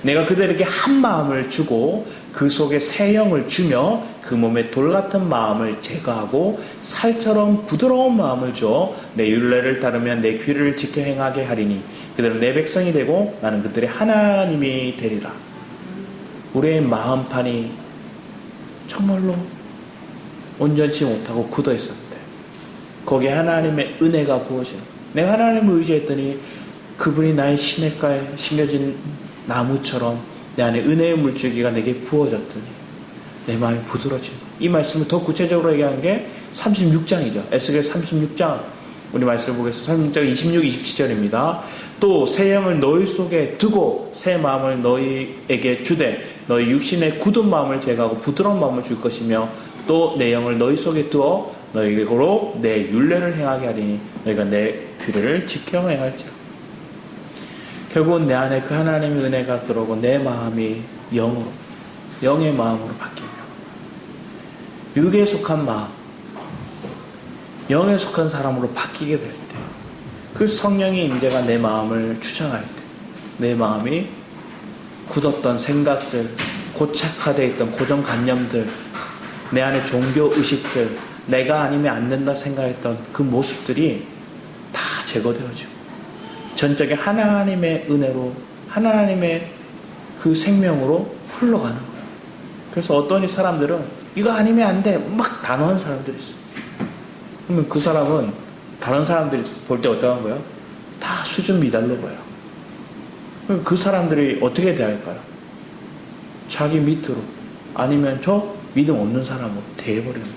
내가 그들에게 한 마음을 주고 그 속에 새 영을 주며 그 몸에 돌 같은 마음을 제거하고 살처럼 부드러운 마음을 줘 내 율례를 따르며 내 규례를 지켜 행하게 하리니 그들은 내 백성이 되고 나는 그들의 하나님이 되리라. 우리의 마음판이 정말로 온전치 못하고 굳어 있었는데 거기에 하나님의 은혜가 부어지는 내가 하나님을 의지했더니 그분이 나의 시냇가에 심겨진 나무처럼 내 안에 은혜의 물줄기가 내게 부어졌더니 내 마음이 부드러워지는 이 말씀을 더 구체적으로 얘기한 게 36장이죠. 에스겔 36장 우리 말씀을 보겠습니다. 36장 26, 27절입니다. 또 새 영을 너희 속에 두고 새 마음을 너희에게 주되 너희 육신의 굳은 마음을 제거하고 부드러운 마음을 줄 것이며 또 내 영을 너희 속에 두어 너희에게로 내 율례를 행하게 하리니 너희가 내 규례를 지켜 행할지라. 결국은 내 안에 그 하나님의 은혜가 들어오고 내 마음이 영으로 영의 마음으로 바뀌며 육에 속한 마음 영에 속한 사람으로 바뀌게 될 때 그 성령의 임재가 내 마음을 주장할 때 내 마음이 굳었던 생각들 고착화되어 있던 고정관념들 내 안에 종교의식들 내가 아니면 안 된다 생각했던 그 모습들이 다 제거되어지고 전적인 하나님의 은혜로 하나님의 그 생명으로 흘러가는 거예요. 그래서 어떤 사람들은 이거 아니면 안 돼 막 단호한 사람들이 있어요. 그러면 그 사람은 다른 사람들이 볼 때 어떠한 거예요? 다 수준 미달로 보여요. 그럼 그 사람들이 어떻게 대할까요? 자기 밑으로 아니면 저 믿음 없는 사람으로 대해버리는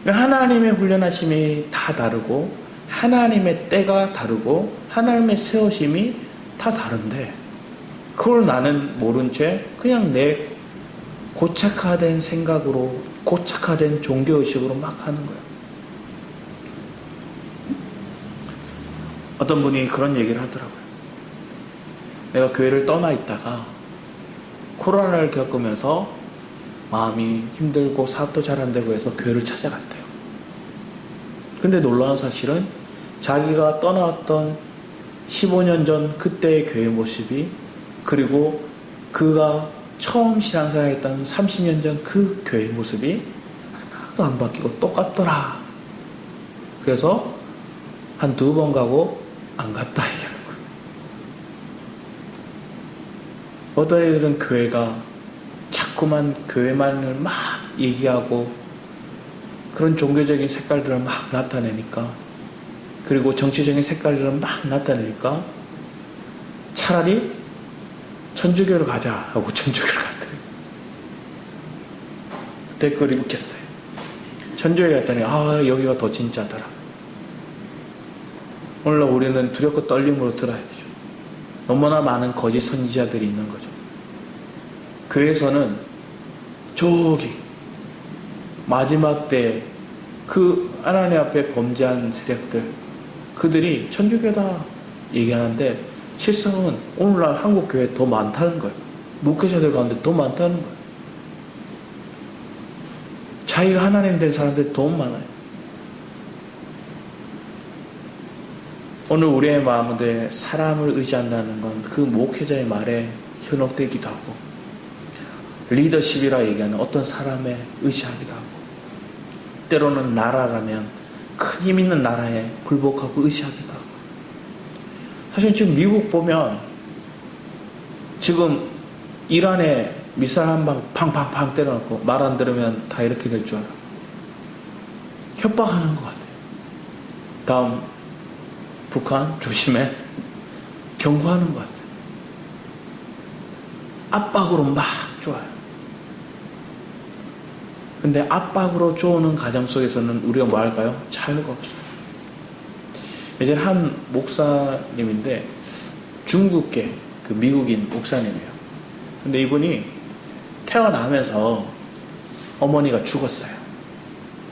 거예요. 하나님의 훈련하심이 다 다르고 하나님의 때가 다르고 하나님의 세우심이 다 다른데 그걸 나는 모른 채 그냥 내 고착화된 생각으로, 고착화된 종교의식으로 막 하는 거예요. 어떤 분이 그런 얘기를 하더라고요. 내가 교회를 떠나 있다가 코로나를 겪으면서 마음이 힘들고 사업도 잘 안 되고 해서 교회를 찾아갔대요. 근데 놀라운 사실은 자기가 떠나왔던 15년 전 그때의 교회 모습이, 그리고 그가 처음 신앙생활 했던 30년 전 그 교회 모습이 하나도 안 바뀌고 똑같더라. 그래서 한 2번 가고 안 갔다 얘기하는 거예요. 어떤 애들은 교회가 자꾸만 교회만을 막 얘기하고 그런 종교적인 색깔들을 막 나타내니까, 그리고 정치적인 색깔들을 막 나타내니까 차라리 천주교로 가자 하고 천주교를 갔더니, 그때 그걸 웃겼어요. 천주교에 갔더니 여기가 더 진짜더라. 오늘날 우리는 두렵고 떨림으로 들어야 되죠. 너무나 많은 거짓 선지자들이 있는 거죠. 교회에서는 저기 마지막 때 그 하나님 앞에 범죄한 세력들, 그들이 천주교다 얘기하는데 실상은 오늘날 한국 교회에 더 많다는 거예요. 목회자들 가운데 더 많다는 거예요. 자기가 하나님 된 사람들이 더 많아요. 오늘 우리의 마음에 사람을 의지한다는 건 그 목회자의 말에 현혹되기도 하고, 리더십이라 얘기하는 어떤 사람에 의지하기도 하고, 때로는 나라라면 큰 힘 있는 나라에 굴복하고 의지하기도 하고. 사실 지금 미국 보면 지금 이란에 미사일 한 방 팡팡팡 때려놓고 말 안 들으면 다 이렇게 될 줄 알아. 협박하는 것 같아요. 다음 북한 조심해, 경고하는 것 같아요. 압박으로 막 좋아요. 근데 압박으로 좋은 가정 속에서는 우리가 뭐 할까요? 자유가 없어요. 예전에 한 목사님인데 중국계 그 미국인 목사님이에요. 근데 이분이 태어나면서 어머니가 죽었어요.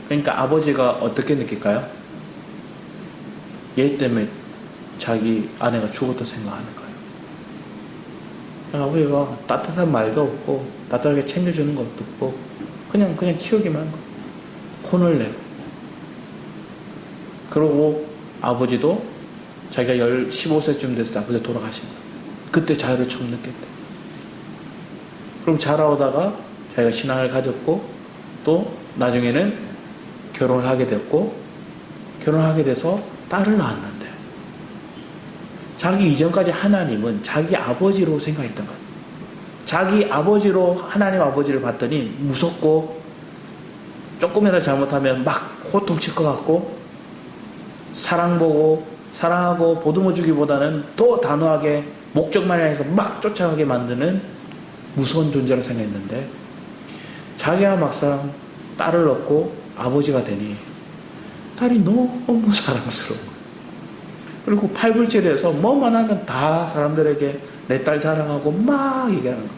그러니까 아버지가 어떻게 느낄까요? 얘 때문에 자기 아내가 죽었다 생각하는 거예요. 아버지가 따뜻한 말도 없고 따뜻하게 챙겨주는 것도 없고 그냥 키우기만 한 거예요. 혼을 내고. 그러고 아버지도 자기가 15세쯤 됐을 때 아버지가 돌아가신 거예요. 그때 자유를 처음 느꼈대요. 그럼 자라오다가 자기가 신앙을 가졌고 또 나중에는 결혼을 하게 됐고, 결혼하게 돼서 딸을 낳았는데 자기 이전까지 하나님은 자기 아버지로 생각했던 거예요. 자기 아버지로 하나님 아버지를 봤더니 무섭고 조금이라도 잘못하면 막 호통칠 것 같고, 사랑하고 보듬어 주기보다는 더 단호하게 목적만 향해서 막 쫓아가게 만드는 무서운 존재라 생각했는데, 자기가 막상 딸을 얻고 아버지가 되니 딸이 너무 사랑스러워. 그리고 팔불질해서 뭐만 하면 다 사람들에게 내 딸 자랑하고 막 얘기하는 거예요.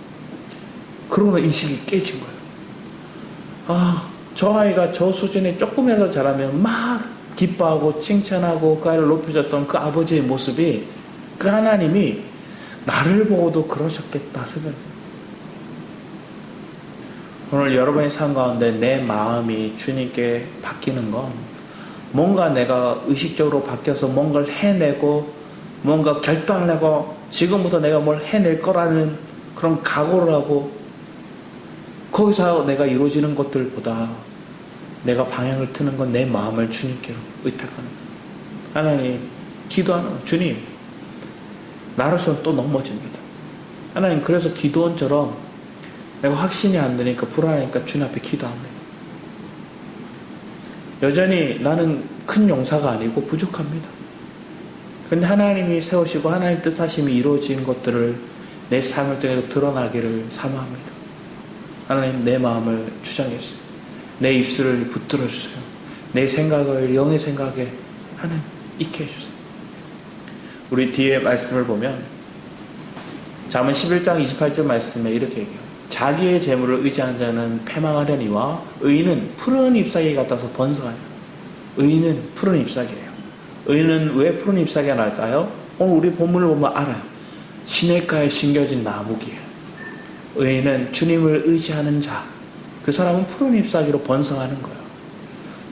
그러고 인식이 깨진 거예요. 저 아이가 저 수준에 조금이라도 잘하면 막 기뻐하고 칭찬하고 그 아이를 높여줬던 그 아버지의 모습이, 그 하나님이 나를 보고도 그러셨겠다 생각해요. 오늘 여러분의 삶 가운데 내 마음이 주님께 바뀌는 건 뭔가 내가 의식적으로 바뀌어서 뭔가를 해내고 뭔가 결단을 내고 지금부터 내가 뭘 해낼 거라는 그런 각오를 하고 거기서 내가 이루어지는 것들보다 내가 방향을 트는 건 내 마음을 주님께로 의탁하는 거예요. 하나님, 기도하는 거예요. 주님, 나로서는 또 넘어집니다. 하나님, 그래서 기도원처럼 내가 확신이 안 되니까 불안하니까 주님 앞에 기도합니다. 여전히 나는 큰 용사가 아니고 부족합니다. 그런데 하나님이 세우시고 하나님 뜻하심이 이루어진 것들을 내 삶을 통해서 드러나기를 사모합니다. 하나님, 내 마음을 주장해 주세요. 내 입술을 붙들어 주세요. 내 생각을 영의 생각에 하나님 있게 해주세요. 우리 뒤에 말씀을 보면 잠언 11장 28절 말씀에 이렇게 얘기해요. 자기의 재물을 의지하는 자는 패망하려니와 의인은 푸른 잎사귀 같아서 번성하냐. 의인은 푸른 잎사귀래요. 의인은 왜 푸른 잎사귀가 날까요? 오늘 우리 본문을 보면 알아요. 시냇가에 심겨진 나무기예요. 의인은 주님을 의지하는 자, 그 사람은 푸른 잎사귀로 번성하는 거예요.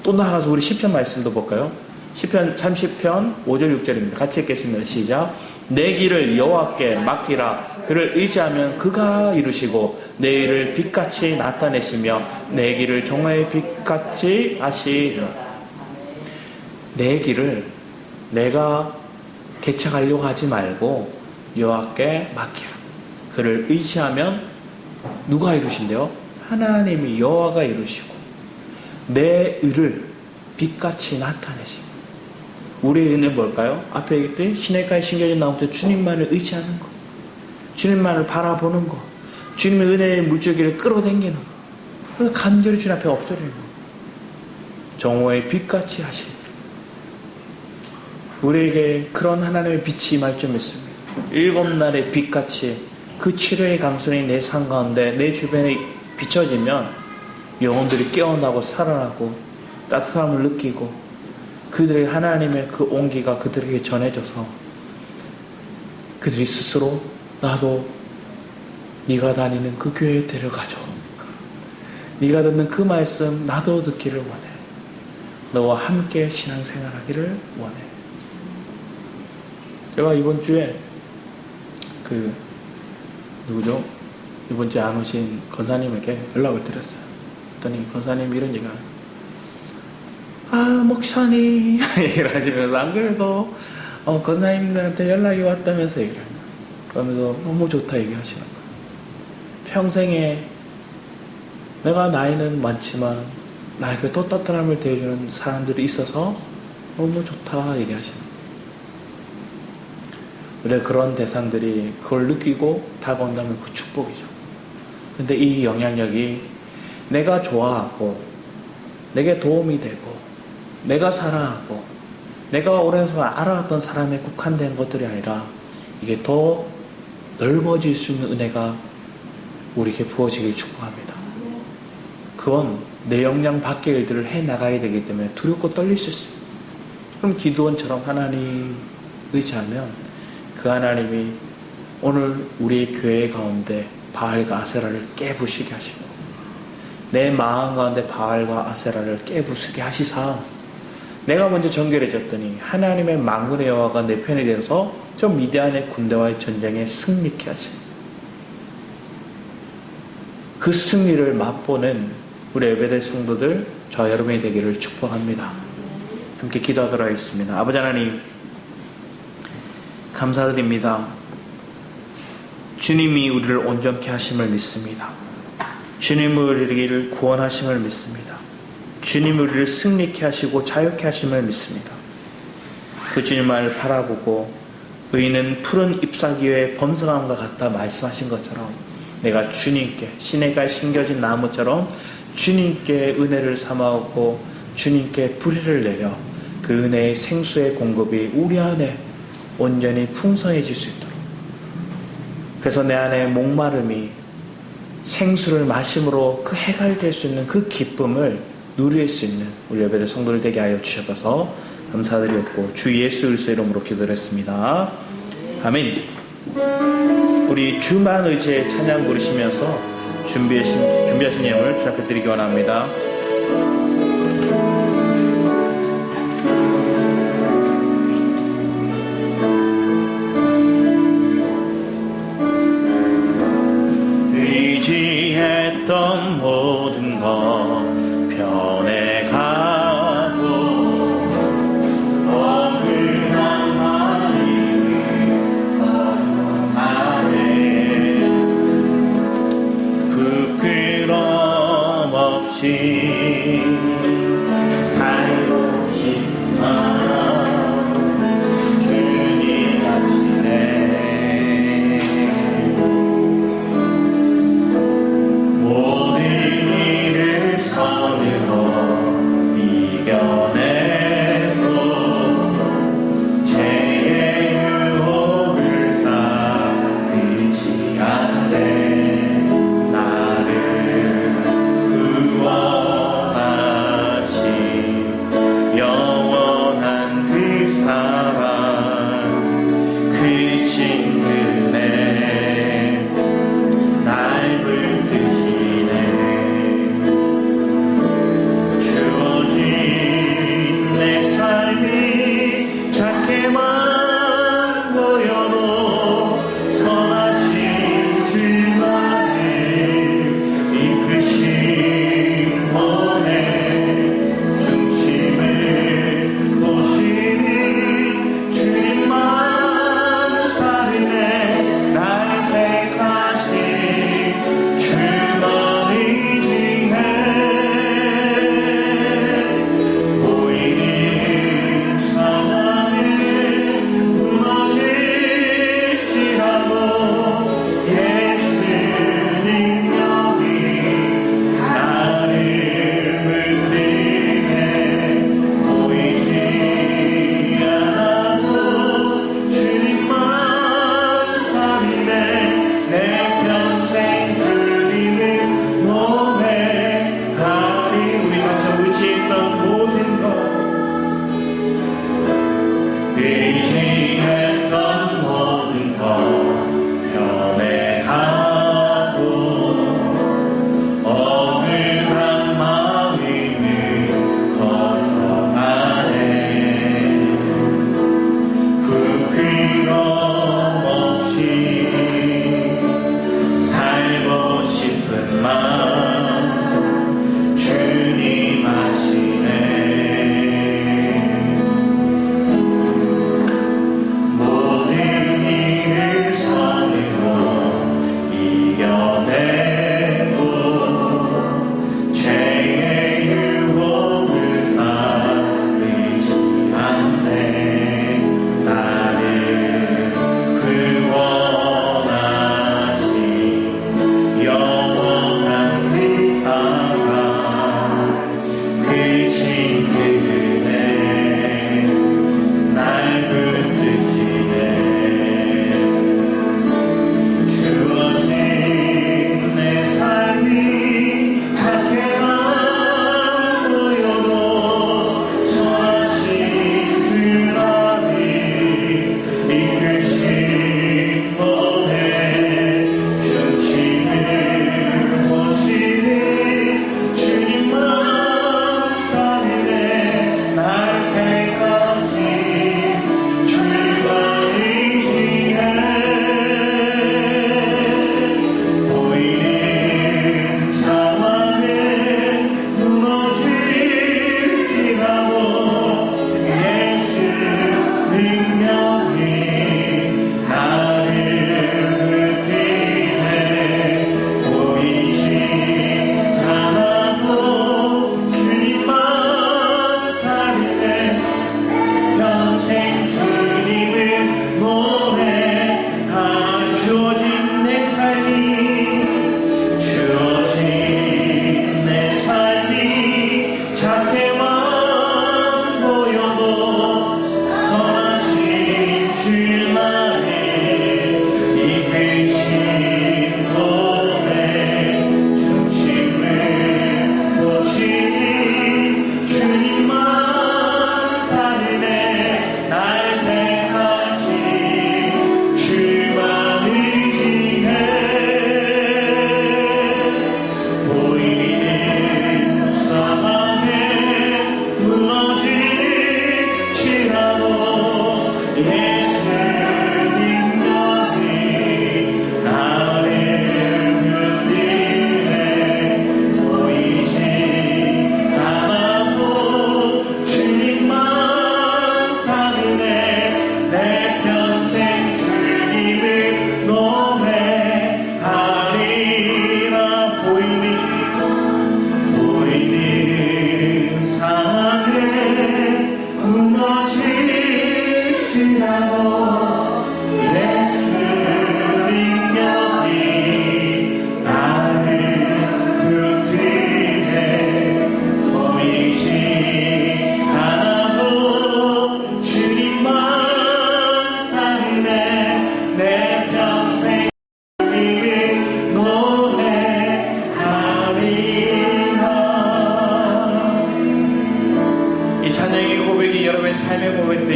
또 나아가서 우리 시편 말씀도 볼까요? 시편 30편 5절 6절입니다. 같이 읽겠습니다. 시작. 내 길을 여호와께 맡기라. 그를 의지하면 그가 이루시고 내 일을 빛같이 나타내시며 내 길을 정오의 빛같이 하시리라. 내 길을 내가 개척하려고 하지 말고 여호와께 맡기라. 그를 의지하면 누가 이루신대요? 하나님이 여호와가 이루시고 내 의를 빛같이 나타내시고. 우리의 의는 뭘까요? 앞에 얘기했더니 시냇가에 심겨진 나무들 주님만을 의지하는 것, 주님만을 바라보는 것, 주님의 은혜의 물줄기를 끌어당기는 것, 그래서 간절히 주님 앞에 엎드리는 것, 정오의 빛같이 하시는. 우리에게 그런 하나님의 빛이 임할 줄 믿습니다. 7날의 빛같이 그 치료의 강선이 내 삶 가운데 내 주변에 비춰지면 영혼들이 깨어나고 살아나고 따뜻함을 느끼고 그들의 하나님의 그 온기가 그들에게 전해져서 그들이 스스로 나도 네가 다니는 그 교회에 데려가줘. 네가 듣는 그 말씀 나도 듣기를 원해. 너와 함께 신앙생활하기를 원해. 제가 이번 주에 누구죠? 이번 주에 안 오신 권사님에게 연락을 드렸어요. 그랬더니 권사님 이런 얘기가 목사님 얘기를 하시면서 안 그래도 권사님들한테 연락이 왔다면서 얘기를 합니다. 그러면서 너무 좋다 얘기하시는 거예요. 평생에 내가 나이는 많지만 나에게 또 따뜻함을 대해주는 사람들이 있어서 너무 좋다 얘기하시는 거예요. 우리가 그런 대상들이 그걸 느끼고 다가온다면 그 축복이죠. 근데 이 영향력이 내가 좋아하고 내게 도움이 되고 내가 사랑하고 내가 오랜시간 알아왔던 사람에 국한된 것들이 아니라 이게 더 넓어질 수 있는 은혜가 우리에게 부어지길 축복합니다. 그건 내 역량 밖의 일들을 해나가야 되기 때문에 두렵고 떨릴 수 있어요. 그럼 기드온처럼 하나님 의지하면 그 하나님이 오늘 우리 교회 가운데 바알과 아세라를 깨부수게 하시고 내 마음 가운데 바알과 아세라를 깨부수게 하시사 내가 먼저 정결해졌더니 하나님의 만군의 여호와가 내 편이 되어서 저 미디안의 군대와의 전쟁에 승리케 하십니다. 그 승리를 맛보는 우리 예배될 성도들 저와 여러분이 되기를 축복합니다. 함께 기도하도록 하겠습니다. 아버지 하나님 감사드립니다. 주님이 우리를 온전케 하심을 믿습니다. 주님이 우리를 구원하심을 믿습니다. 주님이 우리를 승리케 하시고 자유케 하심을 믿습니다. 그 주님을 바라보고 의인은 푸른 잎사귀의 범성함과 같다 말씀하신 것처럼 내가 주님께 시냇가에 심겨진 나무처럼 주님께 은혜를 삼아오고 주님께 뿌리를 내려 그 은혜의 생수의 공급이 우리 안에 온전히 풍성해질 수 있도록, 그래서 내 안에 목마름이 생수를 마심으로 그 해갈될 수 있는 그 기쁨을 누릴 수 있는 우리 예배의 성도들 되게 하여 주셔서 감사드렸고 주 예수 그리스도의 이름으로 기도를 했습니다. 아멘. 우리 주만 의지의 찬양 부르시면서 준비하신 예물 주 앞에 드리기 원합니다. 의지했던 모든 것 변해가고 어긋난 마음이 거듭나네. 부끄럼 없이 살고 싶어 주님 하시네. 모든 일을 선으로 이겨내고 죄의 유혹을 따르지 않되 나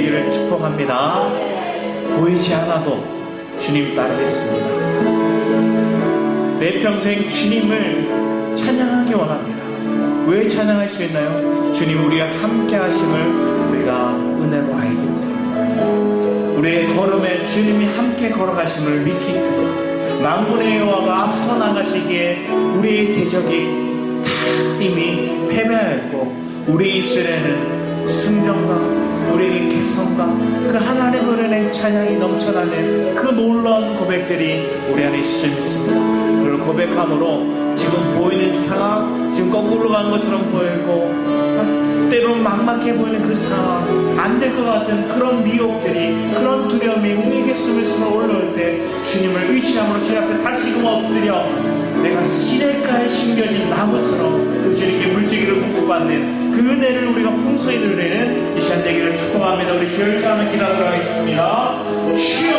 되기를 축복합니다. 보이지 않아도 주님 따르겠습니다. 내 평생 주님을 찬양하기 원합니다. 왜 찬양할 수 있나요? 주님 우리와 함께 하심을 우리가 은혜로 알기 때문에, 우리의 걸음에 주님이 함께 걸어가심을 믿기 때문에, 만군의 여호와가 앞서 나가시기에 우리의 대적이 다 이미 패배하였고, 우리 입술에는 승전과 우리의 개성과 그 하나님의 은혜 찬양이 넘쳐나는 그 놀라운 고백들이 우리 안에 있을 줄 믿습니다. 그걸 고백함으로 지금 보이는 상황, 지금 거꾸로 가는 것처럼 보이고 때로는 막막해 보이는 그 상황, 안 될 것 같은 그런 미혹들이, 그런 두려움이 우리에게 스물스물 올라올 때 주님을 의지함으로 주님 앞에 다시금 엎드려 내가 시냇가에 심겨진 나무처럼 그 주님께 물질기를 공급받는 그 은혜를 우리가 풍성히 누리는 이 시간 되기를 축복합니다. 우리 주여 일창하며 기도하도록 하겠습니다. 주여